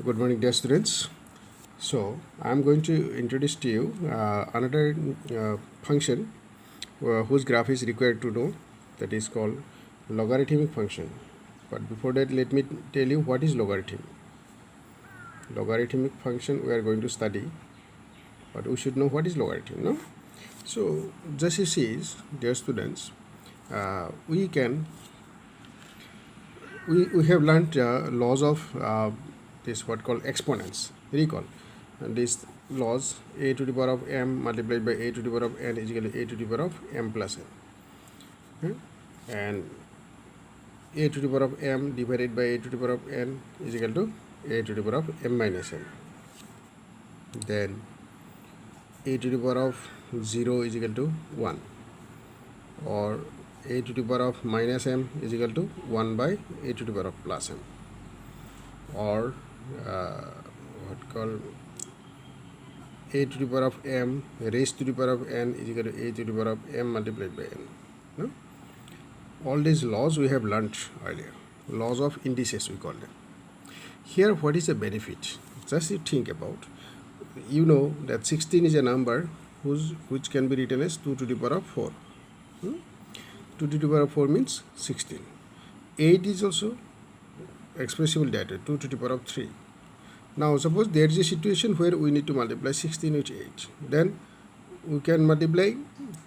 Good morning, dear students. So, I am going to introduce to you another function whose graph is required to know, that is called logarithmic function. But before that, let me tell you what is logarithm. Logarithmic function we are going to study, but we should know what is logarithm, no? So, just you see, dear students, we have learned laws of this what called exponents. Recall, and these laws: a to the power of m multiplied by a to the power of n is equal to a to the power of m plus n. And a to the power of m divided by a to the power of n is equal to a to the power of m minus n. Then a to the power of 0 is equal to 1, or a to the power of minus m is equal to 1 by a to the power of plus m, or what called a to the power of m raised to the power of n is equal to a to the power of m multiplied by n. No? All these laws we have learnt earlier. Laws of indices we call them. Here, what is the benefit? Just you think about. You know that 16 is a number which can be written as 2 to the power of 4. 2 to the power of 4 means 16. 8 is also expressible data, 2 to the power of 3. Now, suppose there is a situation where we need to multiply 16 with 8. Then we can multiply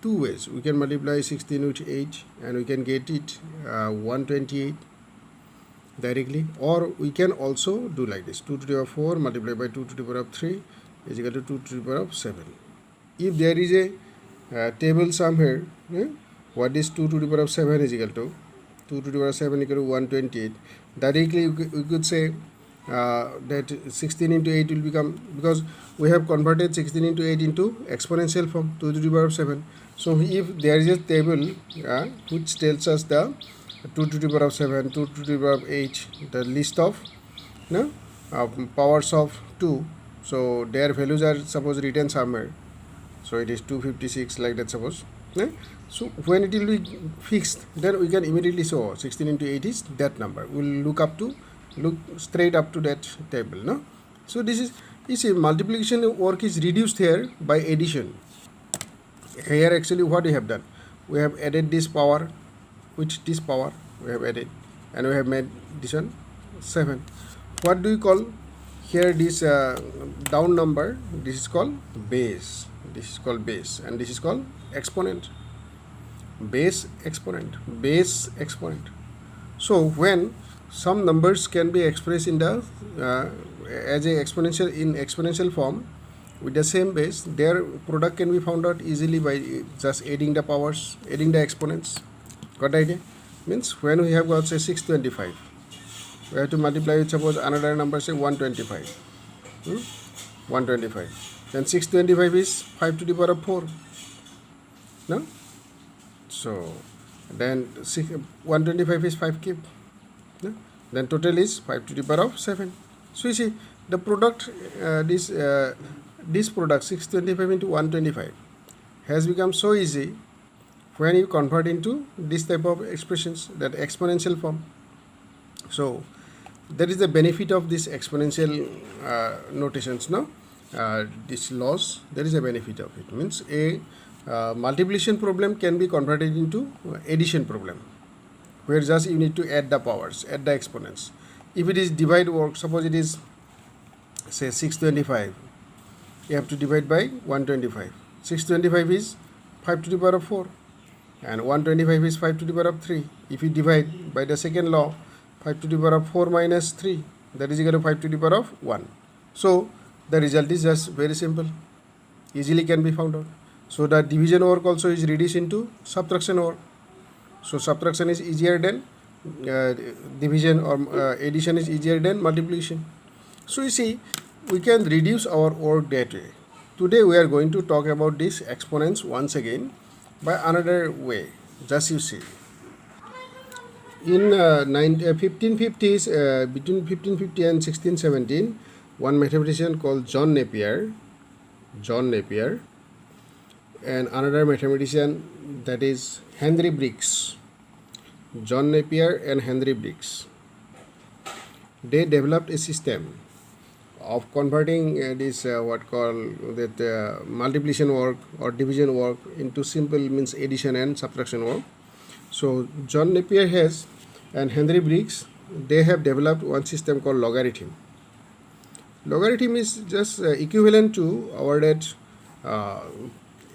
two ways. We can multiply 16 with 8 and we can get it 128 directly, or we can also do like this: 2 to the power of 4 multiplied by 2 to the power of 3 is equal to 2 to the power of 7. If there is a table somewhere, what is 2 to the power of 7 is equal to 2 to the power of 7 equal to 128. Directly we could say that 16 into 8 will become, because we have converted 16 into 8 into exponential form, 2 to the power of 7. So if there is a table which tells us the 2 to the power of 7, 2 to the power of 8, the list of powers of 2, so their values are suppose written somewhere. So it is 256 like that, suppose. So when it will be fixed, then we can immediately show 16 into 8 is that number. We will look straight up to that table. No? So this is, you see, multiplication work is reduced here by addition. Here actually what we have done, we have added this power, which this power we have added, and we have made this one 7. What do you call here this down number? This is called base. This is called base, and this is called exponent. Base exponent, base exponent. So when some numbers can be expressed in the as a exponential, in exponential form with the same base, their product can be found out easily by just adding the powers, adding the exponents. Got the idea? Means when we have got say 625, we have to multiply with suppose another number, say 125. 125. Then 625 is 5 to the power of 4. No? So then 125 is 5 cube. No? Then total is 5 to the power of 7. So you see the product, this product 625 into 125 has become so easy when you convert into this type of expressions, that exponential form. So that is the benefit of this exponential notations. No, this laws, there is a benefit of it. Means a multiplication problem can be converted into addition problem, where just you need to add the powers, add the exponents. If it is divide work, suppose it is say 625, you have to divide by 125. 625 is 5 to the power of 4, and 125 is 5 to the power of 3. If you divide by the second law, 5 to the power of 4 minus 3, that is equal to 5 to the power of 1. So the result is just very simple, easily can be found out. So the division work also is reduced into subtraction work. So subtraction is easier than division, or addition is easier than multiplication. So you see, we can reduce our work that way. Today we are going to talk about these exponents once again by another way. Just you see, in 1550s, between 1550 and 1617, one mathematician called John Napier, and another mathematician, that is Henry Briggs. John Napier and Henry Briggs, they developed a system of converting this what call that multiplication work or division work into simple means addition and subtraction work. So John Napier Hess and Henry Briggs, they have developed one system called logarithm. Logarithm is just equivalent to our that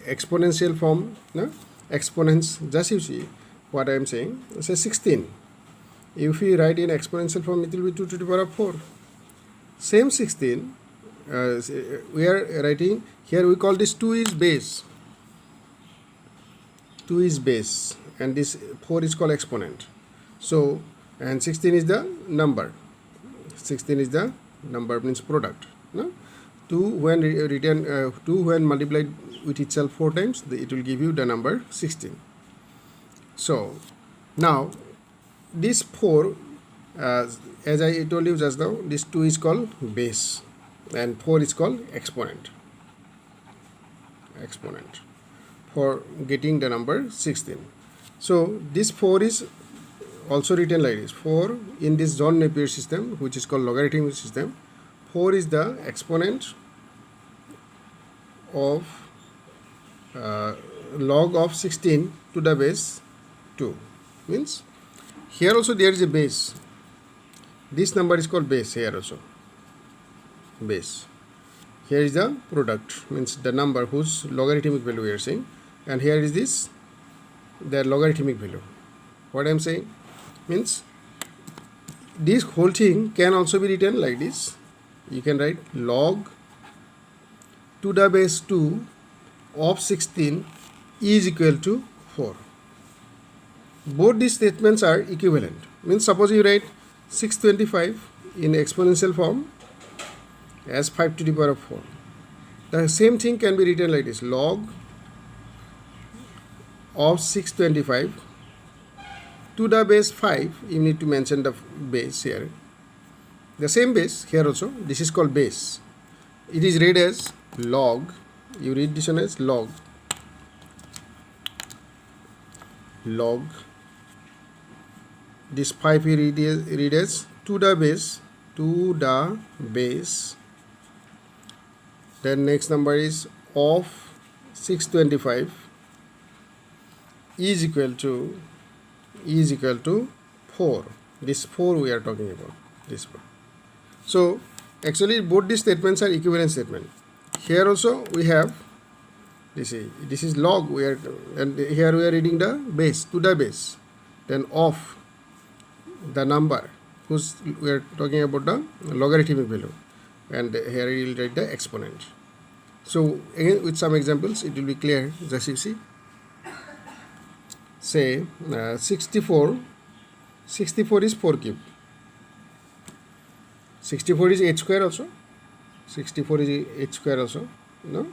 exponential form, no? Exponents. Just you see what I am saying. Say 16. If we write in exponential form, it will be 2 to the power of 4. Same 16, we are writing here, we call this 2 is base. 2 is base and this 4 is called exponent. So, and 16 is the number. 16 is the number means product. No? 2 when written 2 when multiplied with itself 4 times, it will give you the number 16. So, now this 4, as I told you just now, this 2 is called base and 4 is called exponent. Exponent for getting the number 16. So this 4 is also written like this. 4 in this John Napier system, which is called logarithmic system, 4 is the exponent of log of 16 to the base 2. Means here also there is a base. This number is called base here also. Base. Here is the product, means the number whose logarithmic value we are saying, and here is this the logarithmic value. What I am saying means this whole thing can also be written like this. You can write log to the base 2 of 16 is equal to 4. Both these statements are equivalent. Means suppose you write 625 in exponential form as 5 to the power of 4. The same thing can be written like this: log of 625 to the base 5. You need to mention the base here. The same base here also. This is called base. It is read as log. You read this one as log. Log. This 5 we read as to the base. To the base. Then next number is of 625 is equal to 4. This 4 we are talking about. This 4. So actually both these statements are equivalent statement. Here also we have this is log, we are, and here we are reading the base, to the base, then of the number whose we are talking about the logarithmic value, and here we will write the exponent. So again with some examples it will be clear. Just you see, say 64 is 4 cube. 64 is h square also. 64 is h square also. No?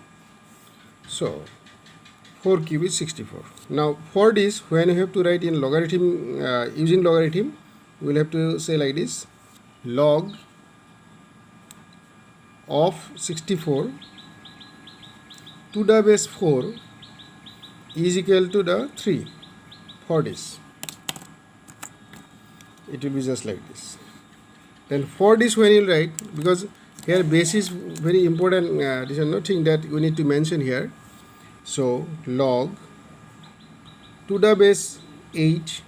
So 4 cube is 64. Now for this, when you have to write in logarithm, using logarithm, we will have to say like this: log of 64 to the base 4 is equal to the 3. For this, it will be just like this. Then for this, when you write, because here base is very important, this is nothing that we need to mention here. So log to the base 8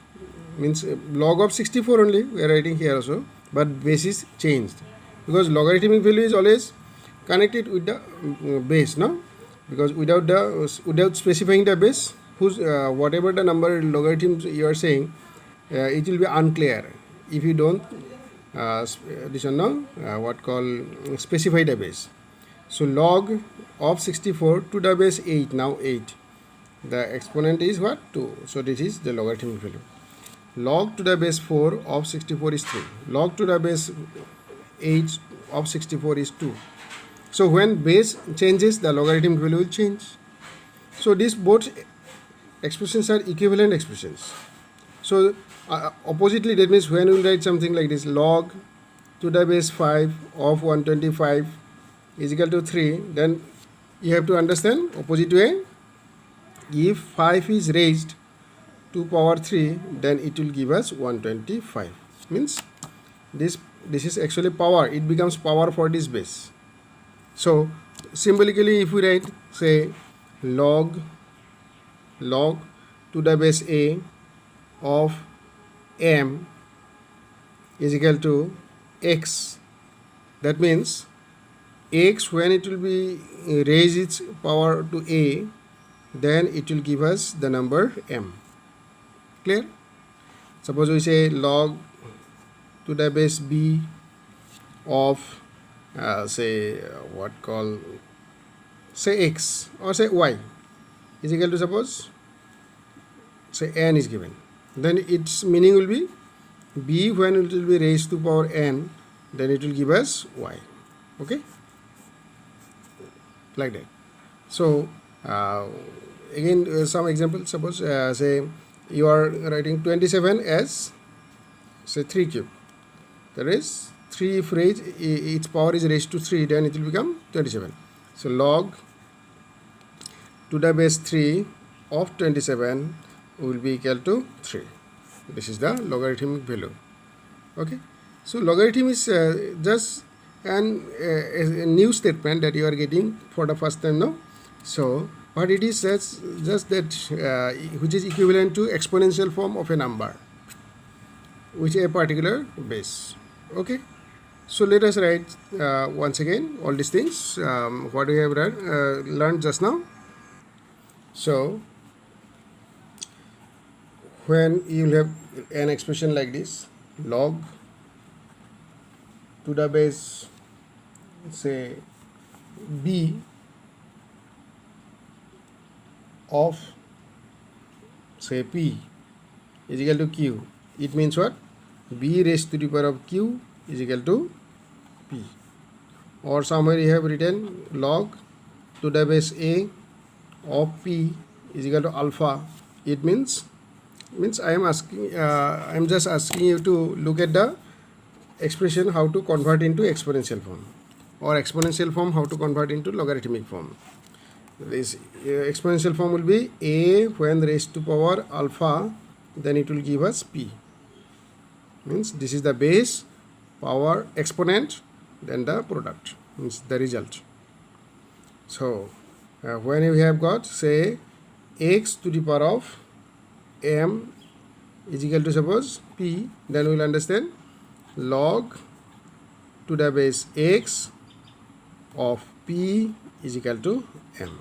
means log of 64 only we are writing here also, but base is changed because logarithmic value is always connected with the base, no? Because without specifying the base, whose whatever the number logarithms you are saying, it will be unclear if you don't this one now what call specify the base. So log of 64 to the base 8, now 8, the exponent is what? 2. So this is the logarithmic value. Log to the base 4 of 64 is 3. Log to the base 8 of 64 is 2. So when base changes, the logarithmic value will change. So these both expressions are equivalent expressions. So oppositely, that means when we write something like this: log to the base 5 of 125 is equal to 3, then you have to understand opposite way. If 5 is raised to power 3, then it will give us 125. Means this this is actually power. It becomes power for this base. So symbolically, if we write, say, log to the base a of m is equal to x, that means x, when it will be raise its power to a, then it will give us the number m. Clear? Suppose we say log to the base b of say x or say y is equal to, suppose, say n is given, then its meaning will be b, when it will be raised to power n, then it will give us y. Okay, like that. So again, some examples. Suppose say you are writing 27 as, say, 3 cube. That is 3, if its power is raised to 3, then it will become 27. So log to the base 3 of 27 will be equal to 3. This is the logarithmic value. Okay, so logarithm is just a new statement that you are getting for the first time now. So but it is just that which is equivalent to exponential form of a number with a particular base. Okay, so let us write once again all these things what we have learned just now. So when you will have an expression like this, log to the base, say, b of, say, p is equal to q, it means what? B raised to the power of q is equal to p. Or somewhere you have written log to the base a of p is equal to alpha. It means I am just asking you to look at the expression how to convert into exponential form, or exponential form how to convert into logarithmic form. This exponential form will be a when raised to power alpha, then it will give us p. Means this is the base, power, exponent, then the product, means the result. So when we have got, say, x to the power of m is equal to, suppose, p, then we will understand log to the base x of p is equal to m.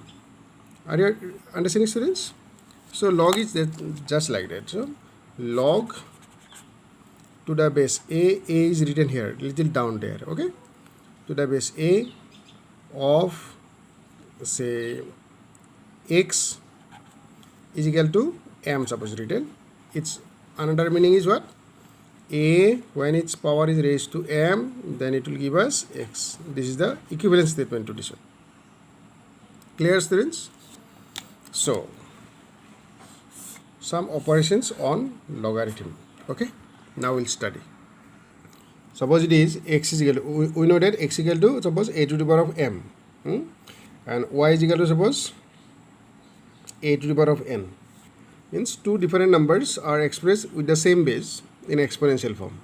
Are you understanding, students? So log is just like that. So log to the base a is written here, little down there. Okay, to the base a of, say, x is equal to m, suppose written. Its another meaning is what? A when its power is raised to m, then it will give us x. This is the equivalent statement to this one. Clear, students? So some operations on logarithm. Okay, now we'll study. Suppose it is x is equal to, we know that x is equal to, suppose, a to the power of m, and y is equal to, suppose, a to the power of n. Means two different numbers are expressed with the same base in exponential form,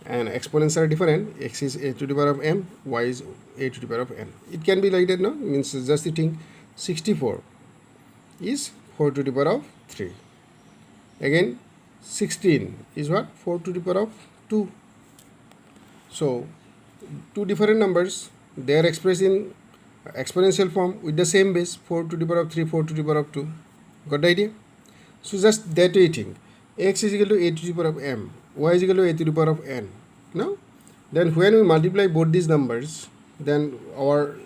and exponents are different. X is a to the power of m, y is a to the power of n. It can be like that, no? Means just you think 64 is 4 to the power of 3. Again 16 is what? 4 to the power of 2. So two different numbers, they are expressed in exponential form with the same base, 4 to the power of 3, 4 to the power of 2. Got the idea? So just that way think. X is equal to a to the power of m, y is equal to a to the power of n. No? Then when we multiply both these numbers, then our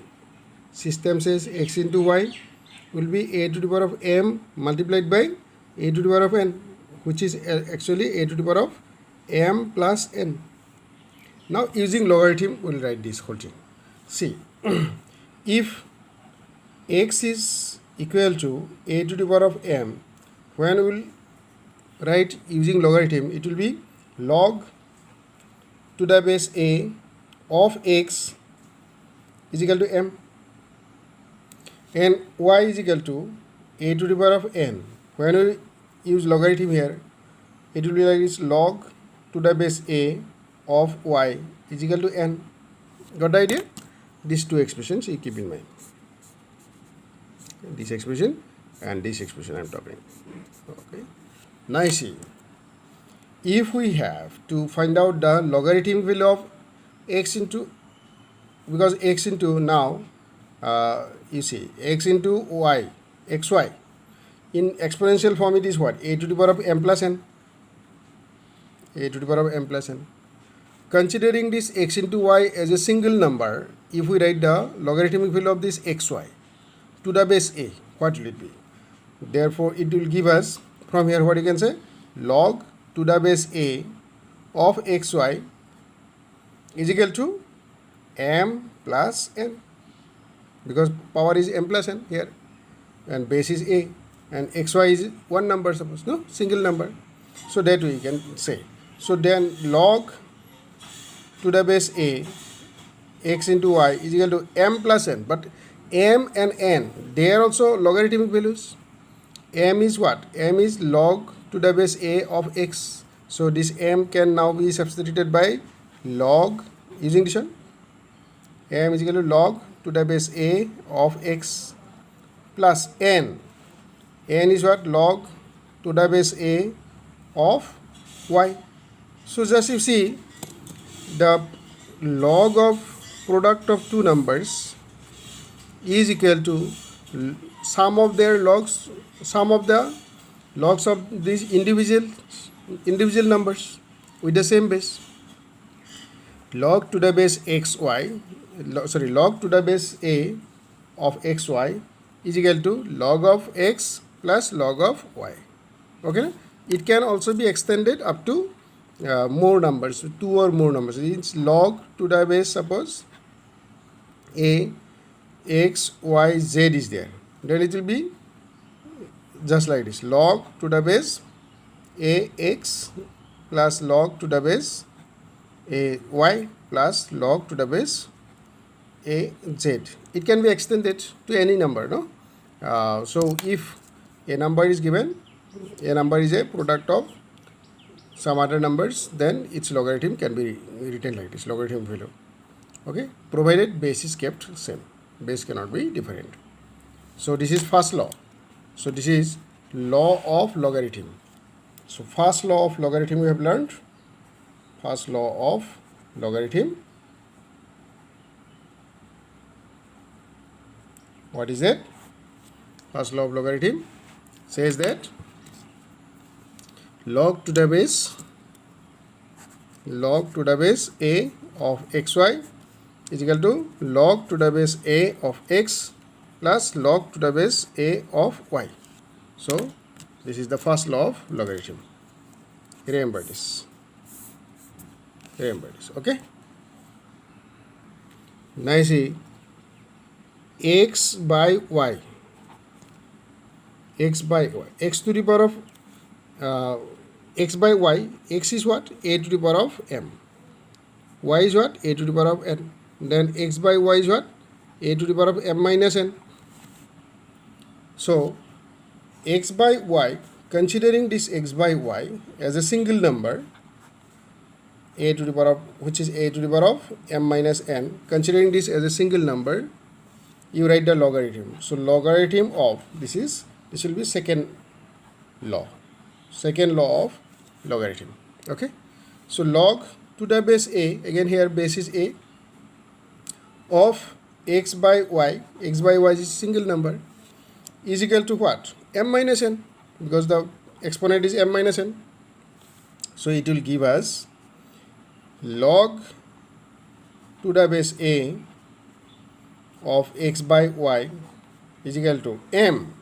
system says x into y will be a to the power of m multiplied by a to the power of n, which is actually a to the power of m plus n. Now using logarithm, we will write this whole thing. See, if x is equal to a to the power of m, when we will write using logarithm, it will be log to the base a of x is equal to m, and y is equal to a to the power of n. When we use logarithm here, it will be like this: log to the base a of y is equal to n. Got the idea? These two expressions you keep in mind. This expression and this expression I am talking. Okay. Now you see, if we have to find out the logarithmic value of x into, because x into now you see x into y, xy, in exponential form it is what? A to the power of m plus n. A to the power of m plus n. Considering this x into y as a single number, if we write the logarithmic value of this xy to the base a, what will it be? Therefore, it will give us from here what you can say, log to the base a of xy is equal to m plus n, because power is m plus n here and base is a and xy is one number, suppose, no, single number. So that we can say. So then log to the base a x into y is equal to m plus n, but m and n, they are also logarithmic values. M is what? M is log to the base a of x. So this m can now be substituted by log, using this one, m is equal to log to the base a of x plus n. N is what? Log to the base a of y. So just you see, the log of product of two numbers is equal to sum of their logs, sum of the logs of these individual numbers with the same base. Log to the base xy, log to the base a of xy is equal to log of x plus log of y. Okay, it can also be extended up to more numbers, two or more numbers. It's log to the base, suppose a x y z is there, then it will be just like this, log to the base a x plus log to the base a y plus log to the base a z. It can be extended to any number, no? So if a number is given, a number is a product of some other numbers, then its logarithm can be written like this, logarithm value. Okay, provided base is kept same, base cannot be different. So this is first law. So this is law of logarithm. So first law of logarithm we have learned. First law of logarithm. What is it? First law of logarithm says that log to the base a of xy is equal to log to the base a of x plus log to the base a of y. So this is the first law of logarithm. Remember this. Remember this. Okay. Now see, x by y. X by y. X to the power of x by y. X is what? A to the power of m. Y is what? A to the power of n. Then x by y is what? A to the power of m minus n. So x by y, considering this x by y as a single number, a to the power of, which is a to the power of m minus n, considering this as a single number, you write the logarithm. So logarithm of this will be second law of logarithm. Okay, so log to the base a, again here base is a, of x by y is single number, is equal to what? M minus n, because the exponent is m minus n. So it will give us log to the base a of x by y is equal to m.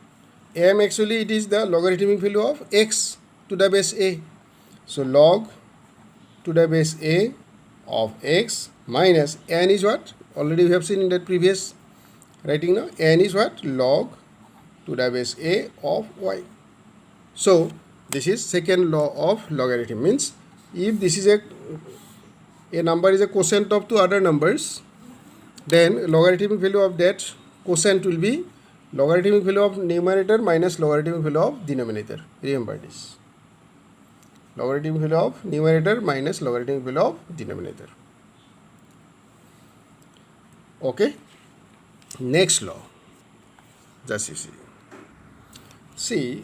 M actually it is the logarithmic value of x to the base a. So log to the base a of x minus n is what? Already we have seen in that previous writing now. N is what? Log to the base a of y. So this is second law of logarithm. Means if this is a number is a quotient of two other numbers, then logarithmic value of that quotient will be logarithmic value of numerator minus logarithmic value of denominator. Remember this. logarithmic value of numerator minus logarithmic value of denominator. Okay, next law, just you see,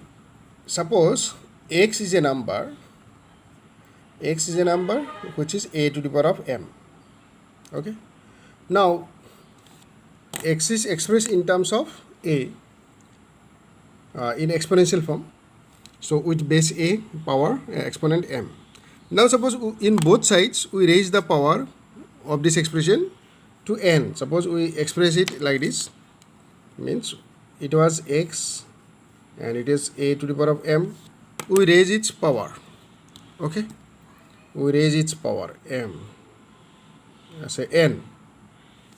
suppose x is a number which is a to the power of m. Okay, now x is expressed in terms of a in exponential form, so with base a power exponent m. Now suppose in both sides we raise the power of this expression to n. Suppose we express it like this, means it was x and it is a to the power of m. We raise its power. Okay, we raise its power m, say n.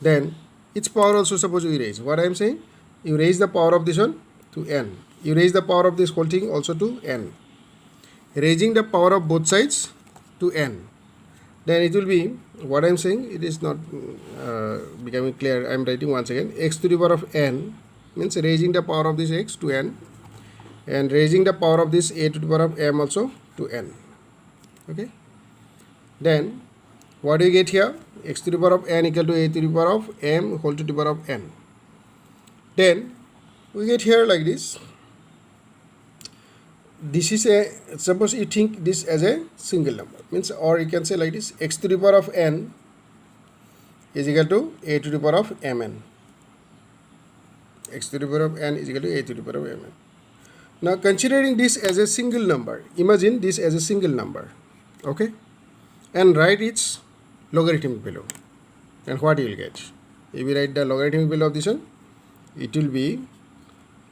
Then its power also suppose we raise. What I am saying, you raise the power of this one to n. You raise the power of this whole thing also to n. Raising the power of both sides to n. Then it will be, what I am saying, it is not becoming clear. I am writing once again. X to the power of n means raising the power of this x to n, and raising the power of this a to the power of m also to n. Okay. Then what do you get here? X to the power of n equal to a to the power of m whole to the power of n. Then we get here like this. This is a, suppose you think this as a single number, means, or you can say like this, x to the power of n is equal to a to the power of mn. X to the power of n is equal to a to the power of mn. Now considering this as a single number, imagine this as a single number, okay, and write its logarithmic value, and what you will get? If we write the logarithmic value of this one, it will be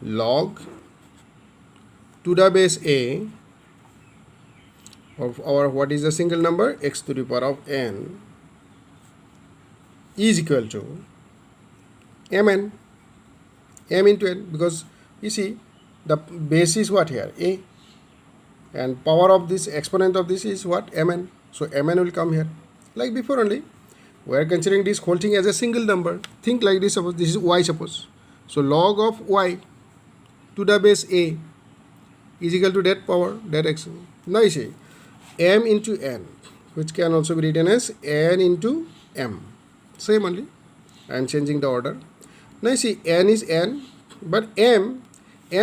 log to the base a of our, what is the single number, x to the power of n is equal to mn, m into n, because you see the base is what here, a, and power of this exponent of this is what, mn. So mn will come here like before only. We are considering this whole thing as a single number. Think like this, suppose this is y, suppose. So log of y to the base a is equal to that power, that x. Now you see m into n, which can also be written as n into m. Same only. I am changing the order. Now you see n is n, but m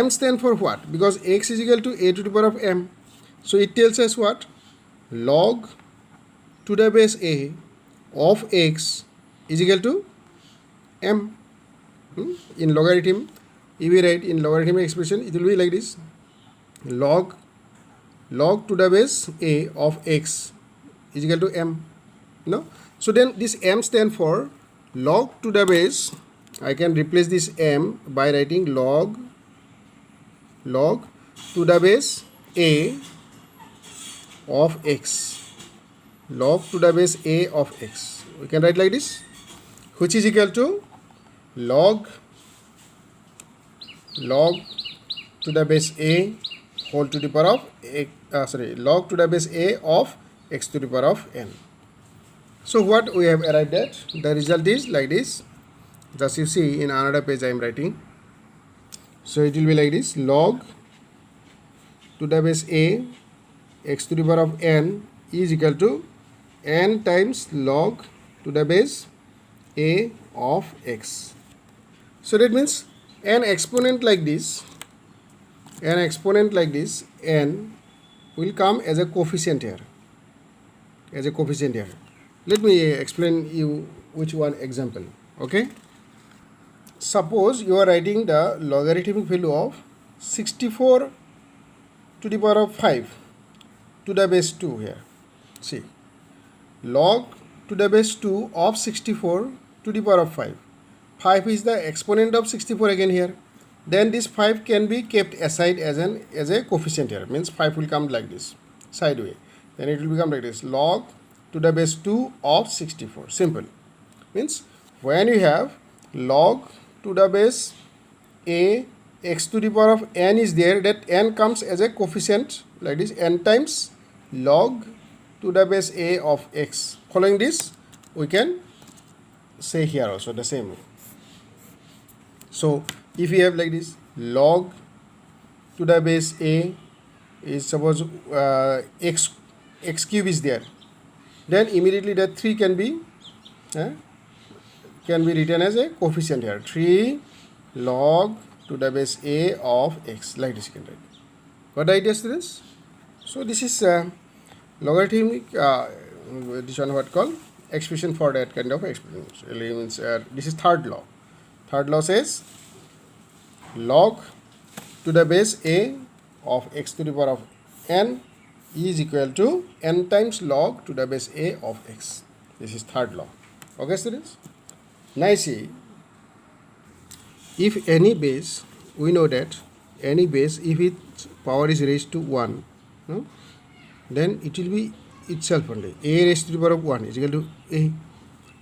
stands for what? Because x is equal to a to the power of m. So it tells us what? Log to the base a of x is equal to m. In logarithm, if we write in logarithmic expression, it will be like this. Log to the base a of x is equal to m. No? So then this m stand for log to the base. I can replace this m by writing log to the base a of x. Log to the base a of x. We can write like this, which is equal to log to the base a whole to the power of log to the base a of x to the power of n. So what we have arrived at, the result is like this. Just you see in another page I am writing. So it will be like this, log to the base a x to the power of n is equal to n times log to the base a of x. So that means an exponent like this, n will come as a coefficient here. Let me explain you which one example. Okay. Suppose you are writing the logarithmic value of 64 to the power of 5 to the base 2 here. See, log to the base 2 of 64 to the power of 5. 5 is the exponent of 64 again here. Then this 5 can be kept aside as a coefficient here. Means 5 will come like this, sideway. Then it will become like this, log to the base 2 of 64. Simple. Means when you have log to the base a x to the power of n is there, that n comes as a coefficient like this, n times log to the base a of x. Following this, we can say here also the same way. So if we have like this, log to the base a is suppose x cube is there, then immediately that 3 can be written as a coefficient here. 3 log to the base a of x, like this you can write. Got the idea, students? So this is logarithmic, this one what called expression for that kind of expression. Really means this is third law. Third law says log to the base a of x to the power of n is equal to n times log to the base a of x. This is third law. Okay, students? Now see, if any base, we know that any base, if its power is raised to 1, no, then it will be itself only. A raised to the power of 1 is equal to a.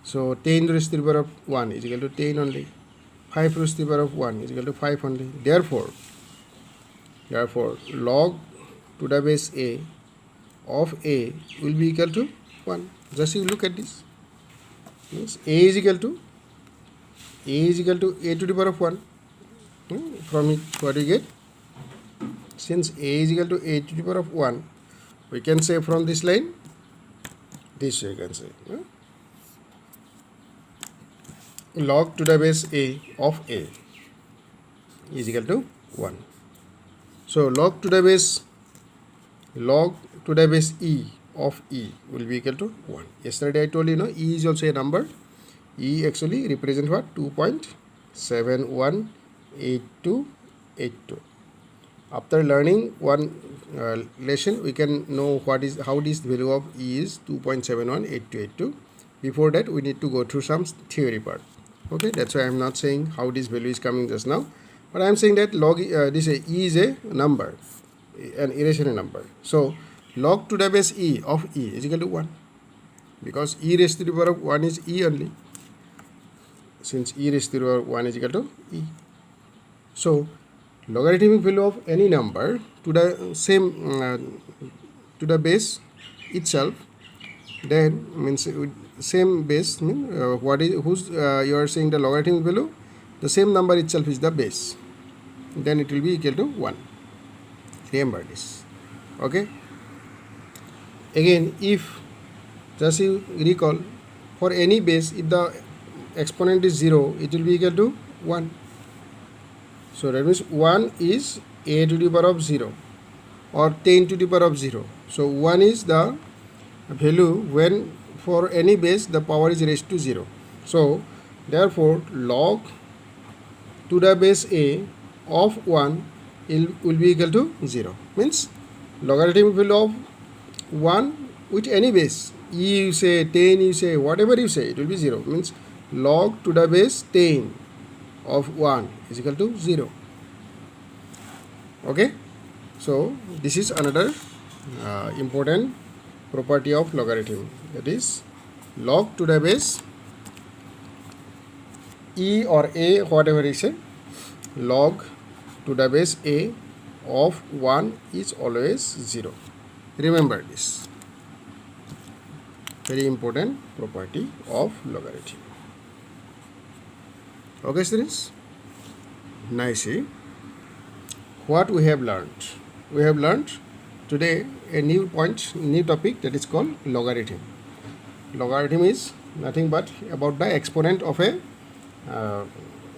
So 10 raised to the power of 1 is equal to 10 only. 5 raised to the power of 1 is equal to 5 only. Therefore, log to the base a of a will be equal to 1. Just you look at this. Means a is equal to a to the power of 1. From it, what we get? Since a is equal to a to the power of 1, we can say from this line, this you can say. Log to the base a of a is equal to 1. So log to the base e of e will be equal to 1. Yesterday I told you, e is also a number. E actually represents what? 2.718282. After learning one lesson, we can know how this value of e is 2.718282. Before that, we need to go through some theory part. Okay, that's why I am not saying how this value is coming just now, but I am saying that log this e is a number, an irrational number. So log to the base e of e is equal to 1, because e raised to the power of 1 is e only. Since e raised to the power of 1 is equal to e, so logarithmic value of any number to the same to the base itself, then means same base mean what is whose you are saying the logarithmic value, the same number itself is the base, then it will be equal to 1. Remember this. Okay, again, if just you recall, for any base, if the exponent is 0, it will be equal to 1. So that means 1 is a to the power of 0 or 10 to the power of 0. So 1 is the value when for any base the power is raised to 0. So therefore log to the base a of 1 will be equal to 0. Means logarithmic value of 1 with any base, e you say, 10 you say, whatever you say, it will be 0. Means log to the base 10 of 1 is equal to 0. Okay, so this is another important property of logarithm, that is log to the base e or a, whatever you say, log to the base a of 1 is always 0. Remember this very important property of logarithm. Okay, students, nicely what we have learned. We have learned today a new topic, that is called logarithm. Logarithm is nothing but about the exponent of a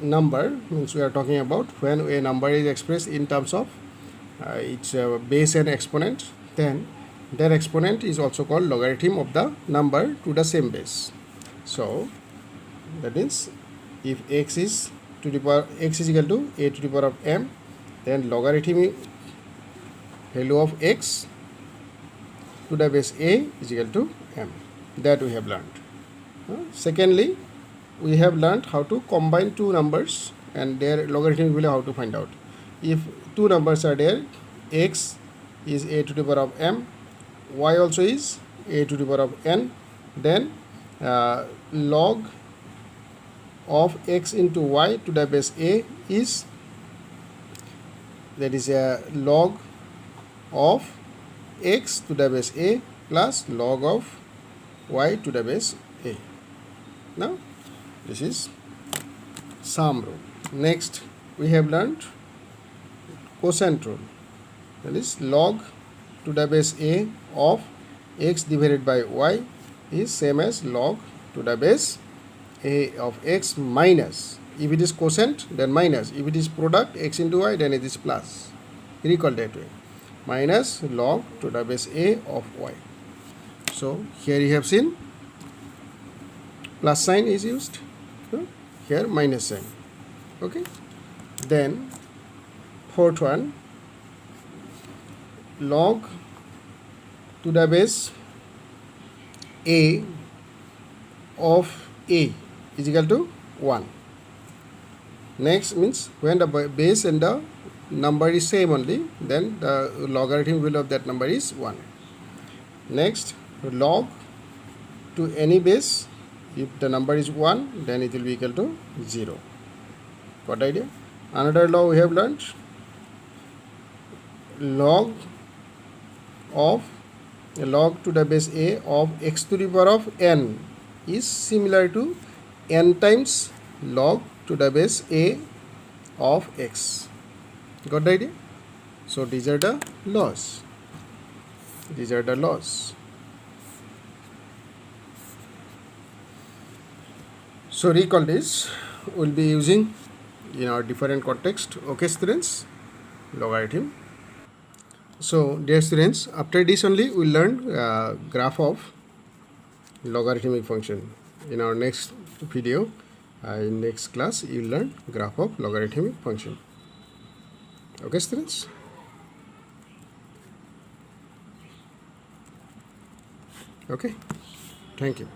number. Means we are talking about when a number is expressed in terms of its base and exponent, then that exponent is also called logarithm of the number to the same base. So that means if x is equal to a to the power of m, then logarithmic value of x to the base a is equal to m. That we have learned. Secondly, we have learned how to combine two numbers and their logarithmic value, how to find out. If two numbers are there, x is a to the power of m, y also is a to the power of n, then log of x into y to the base a is, that is a log of x to the base a plus log of y to the base a. Now this is sum rule. Next we have learned quotient rule. that is log to the base a of x divided by y is same as log to the base a of x minus, if it is quotient then minus, if it is product x into y then it is plus. Recall that way, minus log to the base a of y. So here you have seen plus sign is used, here minus sign. Okay, then fourth one, log to the base a of a is equal to 1. Next means when the base and the number is same only, then the logarithm value of that number is 1. Next, log to any base, if the number is 1 then it will be equal to 0. Got idea? Another law we have learned, log to the base a of x to the power of n is similar to n times log to the base a of x. Got the idea? So these are the laws. These are the laws. So recall this, we'll be using in our different context. Okay students, logarithm. So dear students, after this only we'll learn graph of logarithmic function. In our next video, in next class, you will learn graph of logarithmic function. Okay students? Okay, thank you.